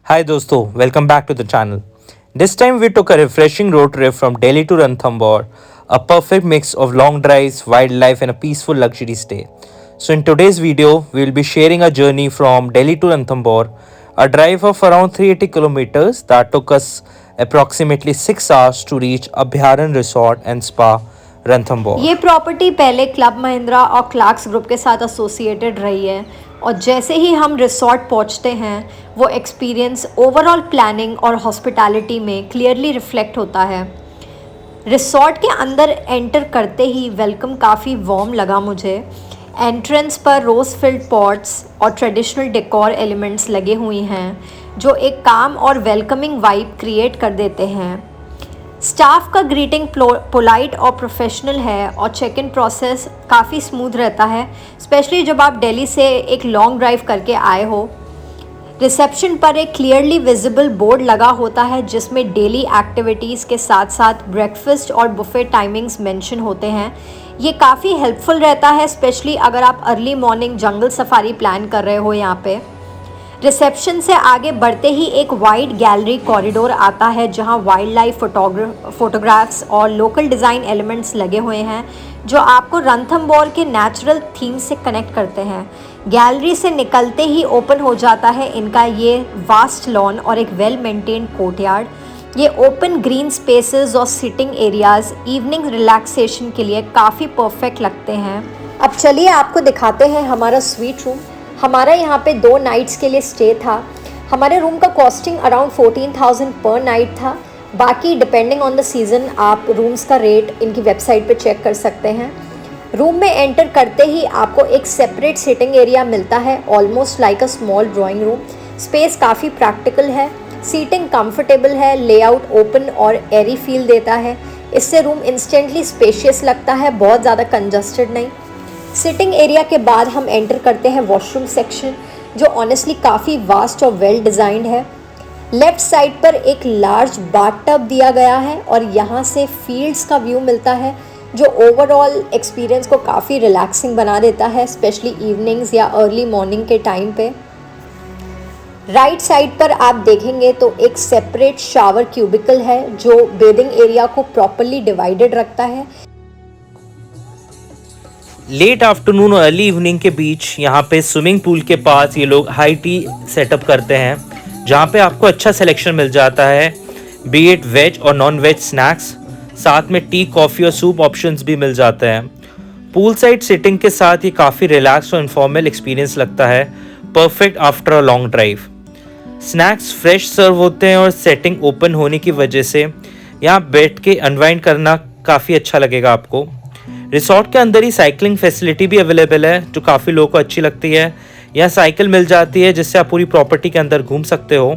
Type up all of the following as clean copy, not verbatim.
Hi dosto, welcome back to the channel. This time we took a refreshing road trip from Delhi to Ranthambore, a perfect mix of long drives, wildlife and a peaceful luxury stay. So in today's video, we will be sharing a journey from Delhi to Ranthambore, a drive of around 380 kilometers that took us approximately 6 hours to reach Abhyaran Resort and Spa, Ranthambore. ये property पहले club Mahindra और Clarks group के साथ associated रही है और जैसे ही हम रिसॉर्ट पहुंचते हैं वो एक्सपीरियंस ओवरऑल प्लानिंग और हॉस्पिटैलिटी में क्लियरली रिफ्लेक्ट होता है। रिसॉर्ट के अंदर एंटर करते ही वेलकम काफ़ी वार्म लगा मुझे। एंट्रेंस पर रोज़ फिल्ड पॉट्स और ट्रेडिशनल डेकोर एलिमेंट्स लगे हुए हैं जो एक काम और वेलकमिंग वाइब क्रिएट कर देते हैं। स्टाफ का ग्रीटिंग पोलाइट और प्रोफेशनल है और चेक इन प्रोसेस काफ़ी स्मूथ रहता है, स्पेशली जब आप दिल्ली से एक लॉन्ग ड्राइव करके आए हो। रिसेप्शन पर एक क्लियरली विजिबल बोर्ड लगा होता है जिसमें डेली एक्टिविटीज़ के साथ साथ ब्रेकफास्ट और बुफे टाइमिंग्स मेंशन होते हैं। ये काफ़ी हेल्पफुल रहता है, स्पेशली अगर आप अर्ली मॉर्निंग जंगल सफारी प्लान कर रहे हो यहाँ पे। रिसेप्शन से आगे बढ़ते ही एक वाइड गैलरी कॉरिडोर आता है जहां वाइल्ड लाइफ फोटोग्राफ्स और लोकल डिज़ाइन एलिमेंट्स लगे हुए हैं जो आपको रणथंबोर के नेचुरल थीम से कनेक्ट करते हैं। गैलरी से निकलते ही ओपन हो जाता है इनका ये वास्ट लॉन और एक वेल मेंटेन्ड कोर्टयार्ड। ये ओपन ग्रीन स्पेसेस और सिटिंग एरियाज़ इवनिंग रिलैक्सेशन के लिए काफ़ी परफेक्ट लगते हैं। अब चलिए आपको दिखाते हैं हमारा स्वीट रूम। हमारा यहाँ पे 2 नाइट्स के लिए स्टे था। हमारे रूम का कॉस्टिंग अराउंड 14,000 पर नाइट था। बाकी डिपेंडिंग ऑन द सीज़न आप रूम्स का रेट इनकी वेबसाइट पे चेक कर सकते हैं। रूम में एंटर करते ही आपको एक सेपरेट सिटिंग एरिया मिलता है, almost like a small drawing room. Space काफ़ी प्रैक्टिकल है, सीटिंग कंफर्टेबल है, लेआउट ओपन और एरी फील देता है। इससे रूम इंस्टेंटली स्पेशियस लगता है, बहुत ज़्यादा कंजस्टेड नहीं। सिटिंग एरिया के बाद हम एंटर करते हैं वॉशरूम सेक्शन जो ऑनेस्टली काफ़ी वास्ट और वेल डिज़ाइंड है। लेफ़्ट साइड पर एक लार्ज बाथटब दिया गया है और यहाँ से फील्ड्स का व्यू मिलता है जो ओवरऑल एक्सपीरियंस को काफ़ी रिलैक्सिंग बना देता है, स्पेशली इवनिंग्स या अर्ली मॉर्निंग के टाइम पे। राइट साइड पर आप देखेंगे तो एक सेपरेट शावर क्यूबिकल है जो बेदिंग एरिया को प्रॉपरली डिवाइडेड रखता है। लेट आफ्टरनून और अर्ली इवनिंग के बीच यहाँ पे स्विमिंग पूल के पास ये लोग हाई टी सेटअप करते हैं जहाँ पे आपको अच्छा सिलेक्शन मिल जाता है, बी इट वेज और नॉन वेज स्नैक्स। साथ में टी, कॉफ़ी और सूप ऑप्शंस भी मिल जाते हैं। पूल साइड सिटिंग के साथ ये काफ़ी रिलैक्स और इनफॉर्मल एक्सपीरियंस लगता है, perfect after a long drive. Snacks fresh serve होते हैं और सेटिंग ओपन होने की वजह से यहाँ बैठ के अनवाइंड करना काफ़ी अच्छा लगेगा आपको। रिसॉर्ट के अंदर ही साइकिलिंग फैसिलिटी भी अवेलेबल है जो काफ़ी लोगों को अच्छी लगती है। यहाँ साइकिल मिल जाती है जिससे आप पूरी प्रॉपर्टी के अंदर घूम सकते हो।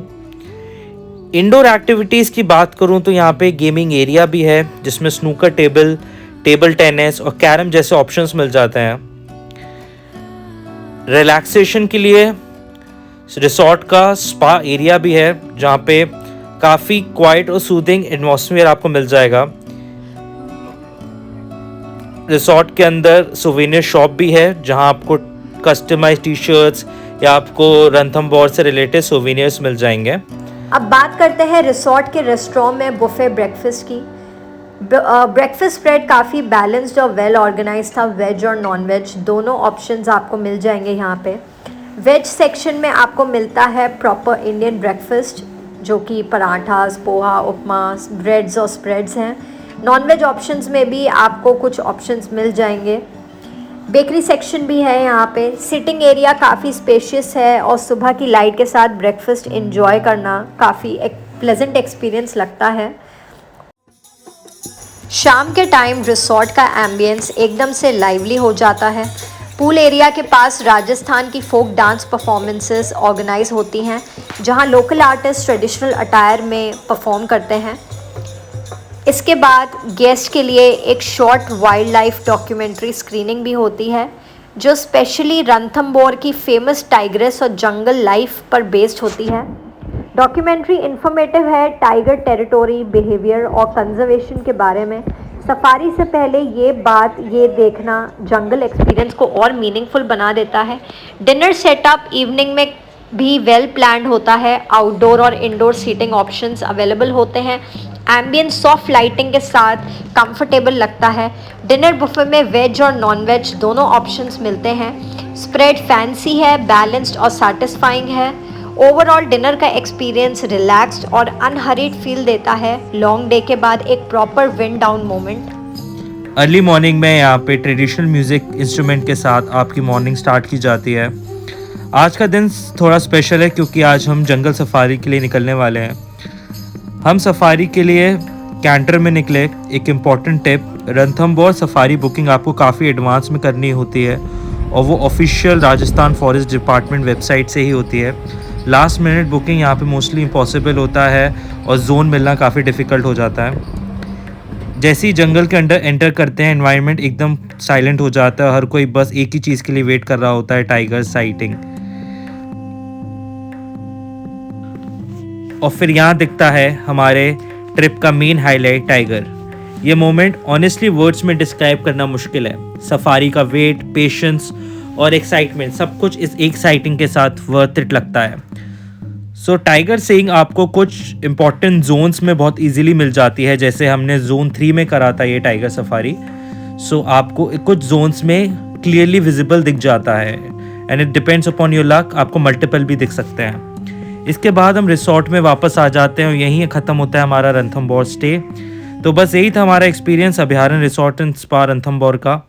इंडोर एक्टिविटीज़ की बात करूँ तो यहाँ पे गेमिंग एरिया भी है जिसमें स्नूकर टेबल, टेबल टेनिस और कैरम जैसे ऑप्शंस मिल जाते हैं। रिलैक्सेशन के लिए रिसॉर्ट का स्पा एरिया भी है जहाँ पे काफ़ी क्वाइट और सूदिंग एटमॉस्फेयर आपको मिल जाएगा। रिसॉर्ट के अंदर सोवेनियर शॉप भी है जहां आपको कस्टमाइज टी शर्ट्स या आपको रणथंबोर से रिलेटेड सोवेनियर्स मिल जाएंगे। अब बात करते हैं रिसॉर्ट के रेस्टोरेंट में बुफे ब्रेकफास्ट की। ब्रेकफास्ट स्प्रेड काफ़ी बैलेंस्ड और वेल ऑर्गेनाइज था। वेज और नॉन वेज दोनों ऑप्शंस आपको मिल जाएंगे यहाँ पे। वेज सेक्शन में आपको मिलता है प्रॉपर इंडियन ब्रेकफास्ट जो कि पराठास, पोहा, उपमा, ब्रेड्स और स्प्रेड्स हैं। नॉन वेज ऑप्शंस में भी आपको कुछ ऑप्शंस मिल जाएंगे। बेकरी सेक्शन भी है यहाँ पे। सिटिंग एरिया काफ़ी स्पेशियस है और सुबह की लाइट के साथ ब्रेकफास्ट एंजॉय करना काफ़ी एक प्लेजेंट एक्सपीरियंस लगता है। शाम के टाइम रिसॉर्ट का एम्बियंस एकदम से लाइवली हो जाता है। पूल एरिया के पास राजस्थान की फोक डांस परफॉर्मेंसेस ऑर्गेनाइज होती हैं जहाँ लोकल आर्टिस्ट ट्रेडिशनल अटायर में परफॉर्म करते हैं। इसके बाद गेस्ट के लिए एक short wild life documentary screening भी होती है जो स्पेशली रणथंबोर की फेमस टाइग्रेस और जंगल लाइफ पर बेस्ड होती है। डॉक्यूमेंट्री इन्फॉर्मेटिव है टाइगर टेरिटोरी, बिहेवियर और कंजर्वेशन के बारे में। सफारी से पहले ये देखना जंगल एक्सपीरियंस को और मीनिंगफुल बना देता है। डिनर सेटअप इवनिंग में भी वेल प्लान्ड होता है। आउटडोर और इंडोर सीटिंग ऑप्शंस अवेलेबल होते हैं। एम्बियंस सॉफ्ट लाइटिंग के साथ कंफर्टेबल लगता है। डिनर बुफे में वेज और नॉन वेज दोनों ऑप्शंस मिलते हैं। स्प्रेड फैंसी है, बैलेंस्ड और सैटिस्फाइंग है। ओवरऑल डिनर का एक्सपीरियंस रिलैक्स्ड और अनहरीड फील देता है। लॉन्ग डे के बाद एक proper wind down moment. Early morning में यहाँ पे ट्रेडिशनल म्यूज़िक इंस्ट्रूमेंट के साथ आपकी मॉर्निंग स्टार्ट की जाती है। आज का दिन थोड़ा स्पेशल है क्योंकि आज हम जंगल सफारी के लिए निकलने वाले हैं। हम सफारी के लिए कैंटर में निकले। एक important tip, Ranthambore safari booking आपको काफ़ी एडवांस में करनी होती है और वो official Rajasthan forest department website से ही होती है। लास्ट मिनट बुकिंग यहाँ पे मोस्टली इम्पॉसिबल होता है और जोन मिलना काफ़ी डिफ़िकल्ट हो जाता है। जैसे ही जंगल के अंदर एंटर करते हैं, एनवायरनमेंट एकदम साइलेंट हो जाता है। हर कोई बस एक ही चीज़ के लिए वेट कर रहा होता है, टाइगर साइटिंग। और फिर यहाँ दिखता है हमारे ट्रिप का मेन हाईलाइट, टाइगर। ये मोमेंट ऑनेस्टली वर्ड्स में डिस्क्राइब करना मुश्किल है। सफारी का वेट, पेशेंस और एक्साइटमेंट सब कुछ इस एक साइटिंग के साथ वर्थ इट लगता है। सो टाइगर सीइंग आपको कुछ इंपॉर्टेंट जोन्स में बहुत इजीली मिल जाती है। जैसे हमने जोन 3 में करा था ये टाइगर सफारी। सो आपको कुछ जोन्स में क्लियरली विजिबल दिख जाता है and it depends upon your luck, आपको मल्टीपल भी दिख सकते हैं। इसके बाद हम रिसोर्ट में वापस आ जाते हैं और यहीं ख़त्म होता है हमारा रणथंभौर स्टे। तो बस यही था हमारा एक्सपीरियंस अभयारण्य रिसोर्ट एंड स्पा रणथंभौर का।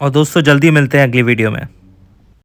और दोस्तों जल्दी मिलते हैं अगली वीडियो में।